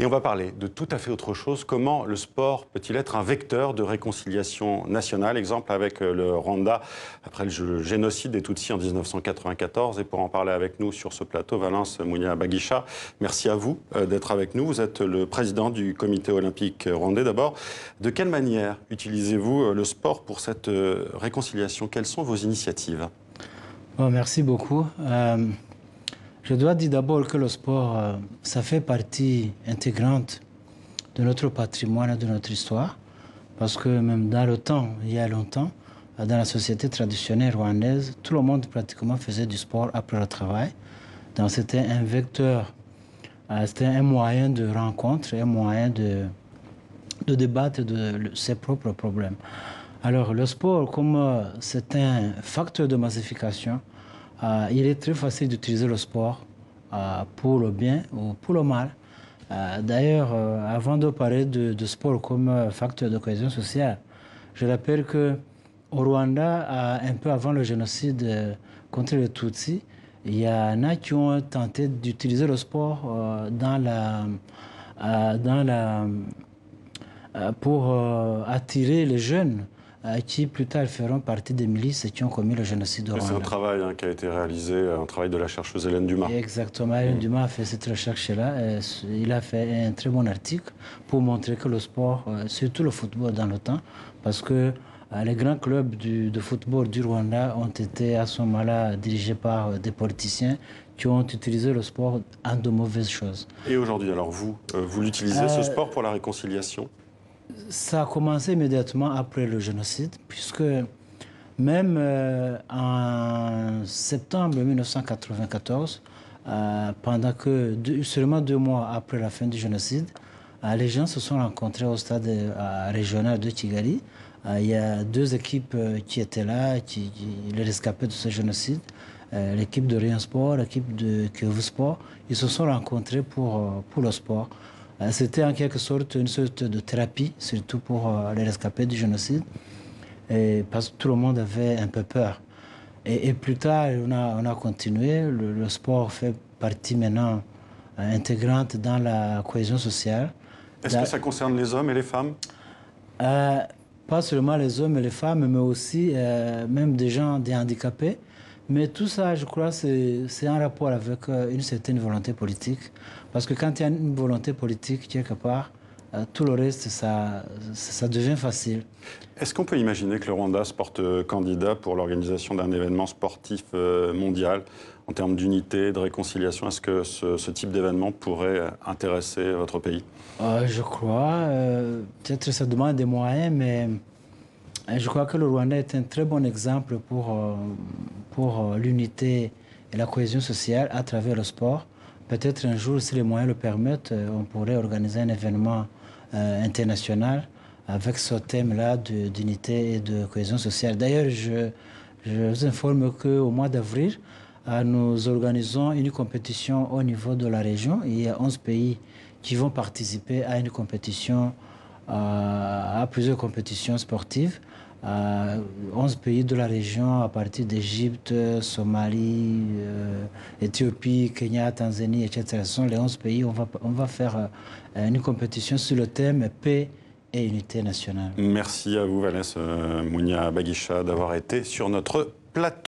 Et on va parler de tout à fait autre chose. Comment le sport peut-il être un vecteur de réconciliation nationale? Exemple avec le Rwanda, après le génocide des Tutsis en 1994. Et pour en parler avec nous sur ce plateau, Valens Munya-Bagisha, merci à vous d'être avec nous. Vous êtes le président du comité olympique rwandais. D'abord, de quelle manière utilisez-vous le sport pour cette réconciliation? Quelles sont vos initiatives? Bon, merci beaucoup. Je dois dire d'abord que le sport, ça fait partie intégrante de notre patrimoine et de notre histoire. Parce que même dans le temps, il y a longtemps, dans la société traditionnelle rwandaise, tout le monde pratiquement faisait du sport après le travail. Donc c'était un vecteur, c'était un moyen de rencontre, un moyen de débattre de ses propres problèmes. Alors le sport, comme c'est un facteur de massification, il est très facile d'utiliser le sport pour le bien ou pour le mal. D'ailleurs, avant de parler de sport comme facteur de cohésion sociale, je rappelle que au Rwanda, un peu avant le génocide contre les Tutsis, il y en a qui ont tenté d'utiliser le sport pour attirer les jeunes qui plus tard feront partie des milices et qui ont commis le génocide au Rwanda. C'est un travail qui a été réalisé, un travail de la chercheuse Hélène Dumas. Exactement, Hélène Dumas a fait cette recherche-là. Il a fait un très bon article pour montrer que le sport, surtout le football dans le temps, parce que les grands clubs de football du Rwanda ont été à ce moment-là dirigés par des politiciens qui ont utilisé le sport en de mauvaises choses. Et aujourd'hui, alors vous l'utilisez ce sport pour la réconciliation? Ça a commencé immédiatement après le génocide, puisque même en septembre 1994, pendant que seulement 2 mois après la fin du génocide, les gens se sont rencontrés au stade régional de Kigali. Il y a 2 équipes qui étaient là, les rescapés de ce génocide, l'équipe de Rayon Sport, l'équipe de Kivu Sport. Ils se sont rencontrés pour le sport. C'était en quelque sorte une sorte de thérapie, surtout pour les rescapés du génocide, parce que tout le monde avait un peu peur. Et plus tard, on a continué. Le sport fait partie maintenant intégrante dans la cohésion sociale. Est-ce que ça concerne les hommes et les femmes? Pas seulement les hommes et les femmes, mais aussi même des gens, des handicapés. Mais tout ça, je crois, c'est en rapport avec une certaine volonté politique. Parce que quand il y a une volonté politique, quelque part, tout le reste, ça devient facile. Est-ce qu'on peut imaginer que le Rwanda se porte candidat pour l'organisation d'un événement sportif mondial en termes d'unité, de réconciliation? Est-ce que ce type d'événement pourrait intéresser votre pays? Je crois. Peut-être que ça demande des moyens, mais je crois que le Rwanda est un très bon exemple pour l'unité et la cohésion sociale à travers le sport. Peut-être un jour, si les moyens le permettent, on pourrait organiser un événement international avec ce thème-là d'unité et de cohésion sociale. D'ailleurs, je vous informe qu'au mois d'avril, nous organisons une compétition au niveau de la région. Il y a 11 pays qui vont participer à une compétition, à plusieurs compétitions sportives. 11 pays de la région à partir d'Égypte, Somalie, Éthiopie, Kenya, Tanzanie, etc. Ce sont les 11 pays. On va faire une compétition sur le thème paix et unité nationale. Merci à vous, Valens Munya-Bagisha, d'avoir été sur notre plateau.